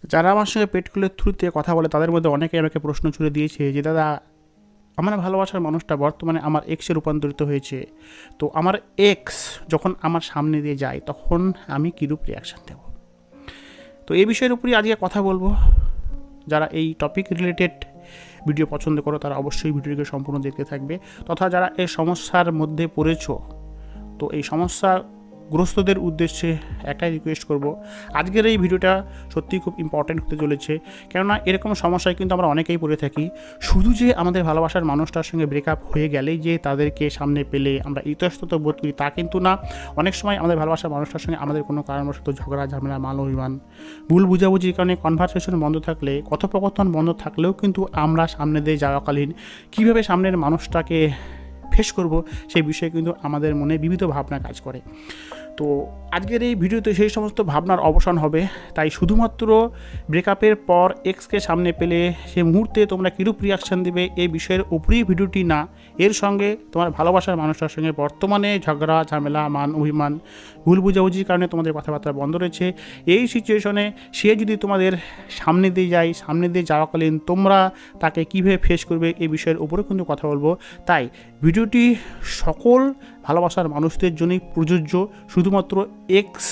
যারা আমার সঙ্গে পেট খুলে থ্রুতে কথা বলে তাদের মধ্যে অনেকেই আমাকে প্রশ্ন ছুড়ে দিয়েছে যে দাদা, আমার ভালোবাসার মানুষটা বর্তমানে আমার এক্সে রূপান্তরিত হয়েছে, তো আমার এক্স যখন আমার সামনে দিয়ে যায় তখন আমি কীরূপ রিয়াকশান দেব। তো এই বিষয়ের উপরই আজকে কথা বলবো। যারা এই টপিক রিলেটেড ভিডিও পছন্দ করো তারা অবশ্যই ভিডিওটিকে সম্পূর্ণ দেখতে থাকবে, তথা যারা এই সমস্যার মধ্যে পড়েছো, তো এই সমস্যাগ্রস্তদের উদ্দেশ্যে একটাই রিকোয়েস্ট করব, আজকের এই ভিডিওটা সত্যিই খুব ইম্পর্ট্যান্ট হতে চলেছে। কেননা এরকম সমস্যায় কিন্তু আমরা অনেকেই পড়ে থাকি। শুধু যে আমাদের ভালোবাসার মানুষটার সঙ্গে ব্রেকআপ হয়ে গেলেই যে তাদেরকে সামনে পেলে আমরা ইতস্তত বোধ করি তা কিন্তু না। অনেক সময় আমাদের ভালোবাসার মানুষটার সঙ্গে আমাদের কোনো কারণবশত ঝগড়া ঝামেলা মান অভিমান ভুল বুঝাবুঝির কারণে কনভারসেশন বন্ধ থাকলে, কথোপকথন বন্ধ থাকলেও কিন্তু আমরা সামনে দিয়ে যাওয়াকালীন কীভাবে সামনের মানুষটাকে ফেস করব সেই বিষয়ে কিন্তু আমাদের মনে বিবিধ ভাবনা কাজ করে। তো আজকের এই ভিডিওতে সেই সমস্ত ভাবনার অবসান হবে। তাই শুধুমাত্র ব্রেকআপের পর এক্সকে সামনে পেলে সেই মুহূর্তে তোমরা কীরূপ রিয়াকশান দেবে এই বিষয়ের উপরেই ভিডিওটি না, এর সঙ্গে তোমার ভালোবাসার মানুষটার সঙ্গে বর্তমানে ঝগড়া ঝামেলা মান অভিমান ভুল বুঝাবুঝির কারণে তোমাদের কথাবার্তা বন্ধ রয়েছে, এই সিচুয়েশনে সে যদি তোমাদের সামনে দিয়ে যায়, সামনে দিয়ে যাওয়াকালীন তোমরা তাকে কীভাবে ফেস করবে এই বিষয়ের উপরেও কিন্তু কথা বলবো। তাই ভিডিওটি সকল ভালোবাসার মানুষদের জন্যই প্রযোজ্য, শুধুমাত্র এক্স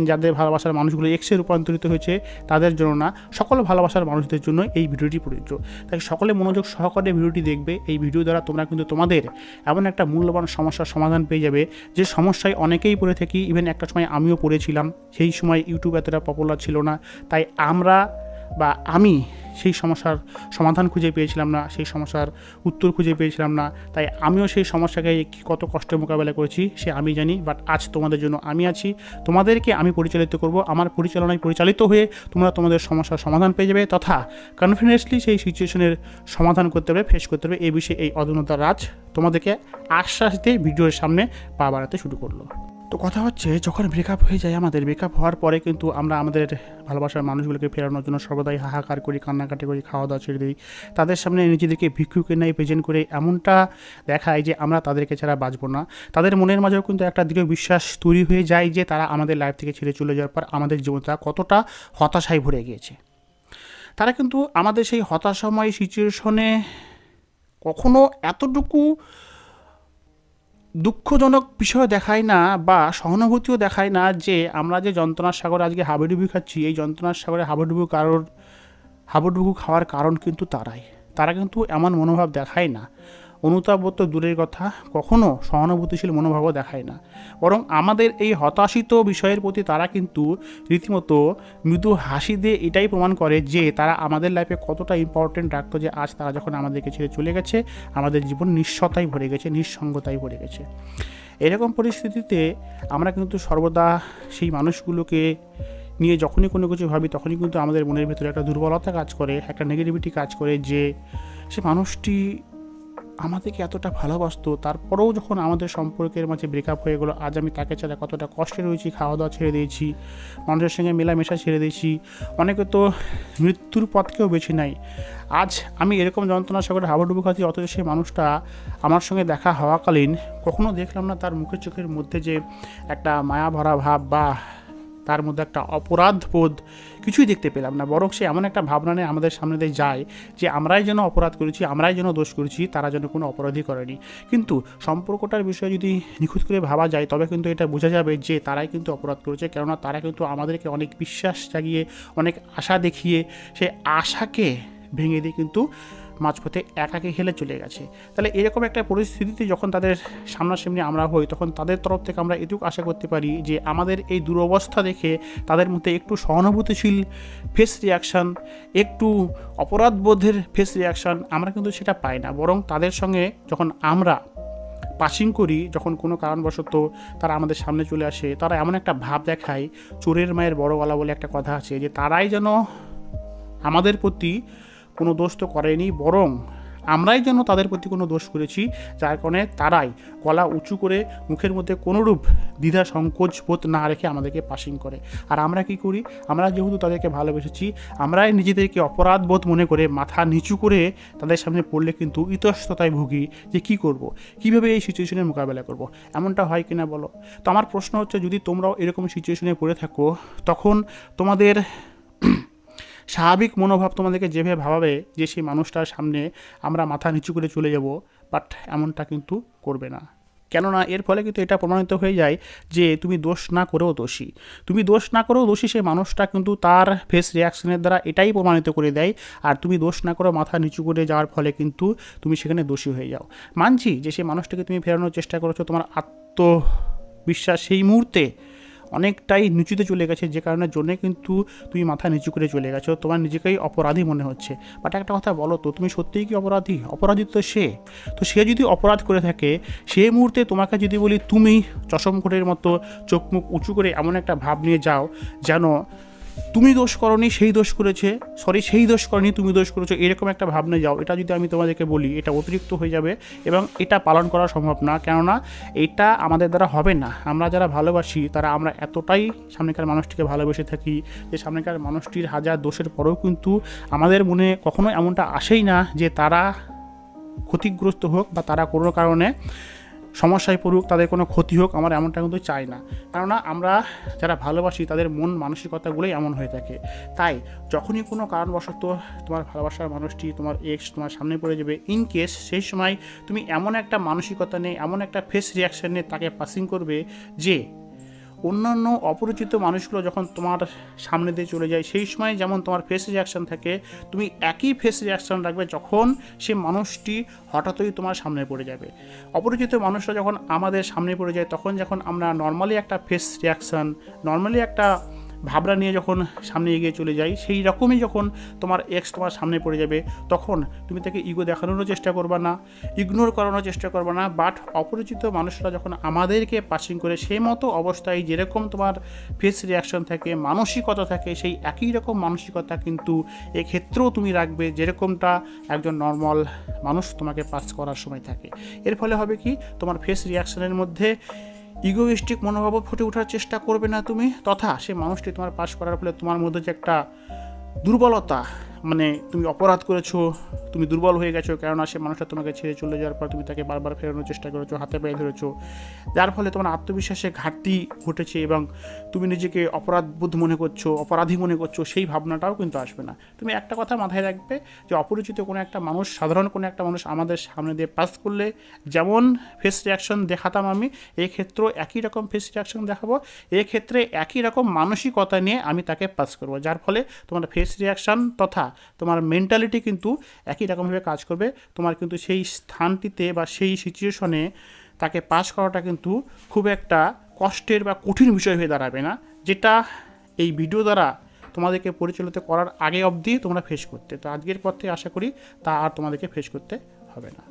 যাদের ভালোবাসার মানুষগুলো এক্সে রূপান্তরিত হয়েছে তাদের জন্য না, সকল ভালোবাসার মানুষদের জন্য এই ভিডিওটি প্রযোজ্য। তাই সকলে মনোযোগ সহকারে ভিডিওটি দেখবে। এই ভিডিও দ্বারা তোমরা কিন্তু তোমাদের এমন একটা মূল্যবান সমস্যার সমাধান পেয়ে যাবে যে সমস্যায় অনেকেই পড়ে থাকি। ইভেন একটা সময় আমিও পড়েছিলাম, সেই সময় ইউটিউব এতটা পপুলার ছিল না, তাই আমি সেই সমস্যার সমাধান খুঁজে পেয়েছিলাম না, সেই সমস্যার উত্তর খুঁজে পেয়েছিলাম না। তাই আমিও সেই সমস্যাকে কত কষ্টে মোকাবেলা করেছি সে আমি জানি। বাট আজ তোমাদের জন্য আমি আছি, তোমাদেরকে আমি পরিচালিত করব। আমার পরিচালনায় পরিচালিত হয়ে তোমরা তোমাদের সমস্যার সমাধান পেয়ে যাবে, তথা কনফিডেন্সলি সেই সিচুয়েশনের সমাধান করতে পারবে, ফেস করতে পারবে। এই বিষয়ে এই অদনতা রাজ তোমাদেরকে আশ্বাস দিয়ে ভিডিওর সামনে পা বাড়াতে শুরু করলো। তো কথা হচ্ছে, যখন ব্রেকআপ হয়ে যায় আমাদের, ব্রেকআপ হওয়ার পরে কিন্তু আমরা আমাদের ভালোবাসার মানুষগুলোকে ফেরানোর জন্য সর্বদাই হাহাকার করি, কান্নাকাটি করি, খাওয়া দাওয়া ছেড়ে দিই, তাদের সামনে নিজেদেরকে ভিক্ষুকের ন্যায় প্রেজেন্ট করে এমনটা দেখায় যে আমরা তাদেরকে ছাড়া বাঁচবো না। তাদের মনের মাঝেও কিন্তু একটা দৃঢ় বিশ্বাস তৈরি হয়ে যায় যে তারা আমাদের লাইফ থেকে ছেড়ে চলে যাওয়ার পর আমাদের জীবনটা কতটা হতাশায় ভরে গিয়েছে। তারা কিন্তু আমাদের সেই হতাশাময় সিচুয়েশনে কখনো এতটুকু দুঃখজনক বিষয় দেখায় না বা সহানুভূতিও দেখায় না যে আমরা যে যন্ত্রণার সাগরে আজকে হাবুডুবু খাচ্ছি, এই যন্ত্রণার সাগরে হাবুডুবু খাওয়ার কারণ কিন্তু তারা কিন্তু এমন মনোভাব দেখায় না। অনুতাপ তো দূরের কথা, কখনো সহানুভূতিশীল মনোভাবও দেখায় না। বরং আমাদের এই হতাশিত বিষয়ের প্রতি তারা কিন্তু রীতিমতো মৃদু হাসি দিয়ে এটাই প্রমাণ করে যে তারা আমাদের লাইফে কতটা ইম্পর্টেন্ট রাখতো, যে আজ তারা যখন আমাদেরকে ছেড়ে চলে গেছে আমাদের জীবন নিঃস্বতায় ভরে গেছে, নিঃসঙ্গতায় ভরে গেছে। এরকম পরিস্থিতিতে আমরা কিন্তু সর্বদা সেই মানুষগুলোকে নিয়ে যখনই কোনো কিছু ভাবি তখনই কিন্তু আমাদের মনের ভিতরে একটা দুর্বলতা কাজ করে, একটা নেগেটিভিটি কাজ করে, যে সে মানুষটি আমাদেরকে এতটা ভালোবাসতো, তারপরেও যখন আমাদের সম্পর্কের মাঝে ব্রেকআপ হয়ে গেলো, আজ আমি তাকে ছাড়া কতটা কষ্টে রয়েছি, খাওয়া দাওয়া ছেড়ে দিয়েছি, মানুষের সঙ্গে মেলামেশা ছেড়ে দিয়েছি, অনেকে তো মৃত্যুর পথকেও বেছে নেয়। আজ আমি এরকম যন্ত্রণার সাগরে হাবুডুবু খাচ্ছি, অথচ সেই মানুষটা আমার সঙ্গে দেখা হওয়াকালীন কখনো দেখলাম না তার মুখের চোখের মধ্যে যে একটা মায়া ভরা ভাব বা তার মধ্যে একটা অপরাধ বোধ, কিছুই দেখতে পেলাম না। বরং সে এমন একটা ভাবনা নিয়ে আমাদের সামনে দিয়ে যায় যে আমরাই যেন অপরাধ করেছি, আমরাই যেন দোষ করেছি, তারা যেন কোনো অপরাধী করেনি। কিন্তু সম্পর্কটার বিষয়ে যদি নিখুঁত করে ভাবা যায় তবে কিন্তু এটা বোঝা যাবে যে তারাই কিন্তু অপরাধ করেছে। কেননা তারা কিন্তু আমাদেরকে অনেক বিশ্বাস জাগিয়ে, অনেক আশা দেখিয়ে সেই আশাকে ভেঙে দিয়ে কিন্তু মাঝপথে একাকে খেলে চলে গেছে। তাহলে এরকম একটা পরিস্থিতিতে যখন তাদের সামনাসামনি আমরা হই, তখন তাদের তরফ থেকে আমরা এটুকু আশা করতে পারি যে আমাদের এই দুরবস্থা দেখে তাদের মধ্যে একটু সহানুভূতিশীল ফেস রিয়াকশান, একটু অপরাধবোধের ফেস রিয়াকশান আমরা কিন্তু সেটা পাই না। বরং তাদের সঙ্গে যখন আমরা পাসিং করি, যখন কোনো কারণবশত তারা আমাদের সামনে চলে আসে, তারা এমন একটা ভাব দেখায়, চোরের মায়ের বড় গলা বলে একটা কথা আছে, যে তারাই যেন আমাদের প্রতি কোনো দোষ তো করেনি, বরং আমরাই যেন তাদের প্রতি কোনো দোষ করেছি, যার কারণে তারাই গলা উঁচু করে মুখের মধ্যে কোনোরূপ দ্বিধা সংকোচ বোধ না রেখে আমাদেরকে পাসিং করে। আর আমরা কি করি, আমরা যেহেতু তাদেরকে ভালোবেসেছি, আমরাই নিজেদেরকে অপরাধ বোধ মনে করে মাথা নিচু করে তাদের সামনে পড়লে কিন্তু ইতস্ততায় ভুগি যে কী করব, কীভাবে এই সিচুয়েশনের মোকাবেলা করব। এমনটা হয় কিনা বলো? তো আমার প্রশ্ন হচ্ছে, যদি তোমরাও এরকম সিচুয়েশনে পড়ে থাকো, তখন তোমাদের স্বাভাবিক মনোভাব তোমাদেরকে যেভাবে ভাবাবে যে সেই মানুষটার সামনে আমরা মাথা নিচু করে চলে যাব, বাট এমনটা কিন্তু করবে না। কেননা এর ফলে কিন্তু এটা প্রমাণিত হয়ে যায় যে তুমি দোষ না করেও দোষী। তুমি দোষ না করেও দোষী সেই মানুষটা কিন্তু তার ফেস রিয়াকশনের দ্বারা এটাই প্রমাণিত করে দেয়। আর তুমি দোষ না করেও মাথা নিচু করে যাওয়ার ফলে কিন্তু তুমি সেখানে দোষী হয়ে যাও। মানছি যে সেই মানুষটাকে তুমি ফেরানোর চেষ্টা করেছো, তোমার আত্মবিশ্বাস সেই মুহূর্তে অনেকটাই নিচুতে চলে গেছে, যে কারণের জন্যে কিন্তু তুমি মাথা নিচু করে চলে গেছো, তোমার নিজেকেই অপরাধী মনে হচ্ছে। বাট একটা কথা বলো তো, তুমি সত্যিই কি অপরাধী? অপরাধী তো সে। তো সে যদি অপরাধ করে থাকে, সেই মুহূর্তে তোমাকে যদি বলি তুমি চশমখোরের মতো চোখ মুখ উঁচু করে এমন একটা ভাব নিয়ে যাও যেন তুমি দোষ করনি সেই দোষ করেছে, সেই দোষ করনি তুমি দোষ করেছো, এরকম একটা ভাবনা যাও, এটা যদি আমি তোমাদেরকে বলি এটা অতিরিক্ত হয়ে যাবে এবং এটা পালন করা সম্ভব না। কেননা এটা আমাদের দ্বারা হবে না। আমরা যারা ভালোবাসি তারা আমরা এতটাই সামনেকার মানুষটিকে ভালোবেসে থাকি যে সামনেকার মানুষটির হাজার দোষের পরেও কিন্তু আমাদের মনে কখনো এমনটা আসেই না যে তারা ক্ষতিগ্রস্ত হোক বা তারা কোনো কারণে সমস্যায় পড়ুক, তাদের কোনো ক্ষতি হোক, আমার এমনটা কিন্তু চাই না। কেননা আমরা যারা ভালোবাসি তাদের মন মানসিকতাগুলোই এমন হয়ে থাকে। তাই যখনই কোনো কারণবশত তোমার ভালোবাসার মানুষটি, তোমার এক্স তোমার সামনে পড়ে যাবে, ইন কেস সেই সময় তুমি এমন একটা মানসিকতা নিয়ে, এমন একটা ফেস রিয়াকশান নিয়ে তাকে পাসিং করবে যে অন্যান্য অপরিচিত মানুষগুলো যখন তোমার সামনে দিয়ে চলে যায় সেই সময় যেমন তোমার ফেস রিয়াকশান থাকে, তুমি একই ফেস রিয়াকশান রাখবে যখন সে মানুষটি হঠাৎই তোমার সামনে পড়ে যাবে। অপরিচিত মানুষরা যখন আমাদের সামনে পড়ে যায় তখন যখন আমরা নর্মালি একটা ফেস রিয়াকশান, নর্মালি একটা ভাবনা নিয়ে যখন সামনে এগিয়ে চলে যাই, সেই রকমই যখন তোমার এক্স তোমার সামনে পড়ে যাবে তখন তুমি তাকে ইগো দেখানোরও চেষ্টা করবে না, ইগনোর করানোর চেষ্টা করবে না। বাট অপরিচিত মানুষরা যখন আমাদেরকে পাসিং করে সেই মতো অবস্থায় যেরকম তোমার ফেস রিয়াকশন থাকে, মানসিকতা থাকে, সেই একই রকম মানসিকতা কিন্তু এক্ষেত্রেও তুমি রাখবে যেরকমটা একজন নর্মাল মানুষ তোমাকে পাস করার সময় থাকে। এর ফলে হবে কি, তোমার ফেস রিয়াকশনের মধ্যে ইগোইস্টিক মনোভাব ফুটে ওঠার চেষ্টা করবে না তুমি, তথা সে মানুষটি তোমার পাস করার ফলে তোমার মধ্যে যে একটা দুর্বলতা, মানে তুমি অপরাধ করেছো, তুমি দুর্বল হয়ে গেছো, কেননা সে মানুষটা তোমাকে ছেড়ে চলে যাওয়ার পর তুমি তাকে বারবার ফেরানোর চেষ্টা করেছো, হাতে পায়ে ধরেছো, যার ফলে তোমার আত্মবিশ্বাসে ঘাটতি ঘটেছে এবং তুমি নিজেকে অপরাধবোধ মনে করছো, অপরাধী মনে করছো, সেই ভাবনাটাও কিন্তু আসবে না। তুমি একটা কথা মাথায় রাখবে যে অপরিচিত কোনো একটা মানুষ, সাধারণ কোনো একটা মানুষ আমাদের সামনে দিয়ে পাস করলে যেমন ফেস রিয়াকশন দেখাতাম আমি, এই ক্ষেত্রেও একই রকম ফেস রিয়াকশন দেখাবো, এক্ষেত্রে একই রকম মানসিকতা নিয়ে আমি তাকে পাস করবো, যার ফলে তোমার ফেস রিয়াকশন তথা তোমার মেন্টালিটি কিন্তু একই রকমভাবে কাজ করবে। তোমার কিন্তু সেই স্থানটিতে বা সেই সিচুয়েশনে তাকে পাস করাটা কিন্তু খুব একটা কষ্টের বা কঠিন বিষয় হয়ে দাঁড়াবে না, যেটা এই ভিডিও দ্বারা তোমাদেরকে পরিচালিত করার আগে অবধি তোমরা ফেস করতে। তো আজকের পর থেকে আশা করি তা আর তোমাদেরকে ফেস করতে হবে না।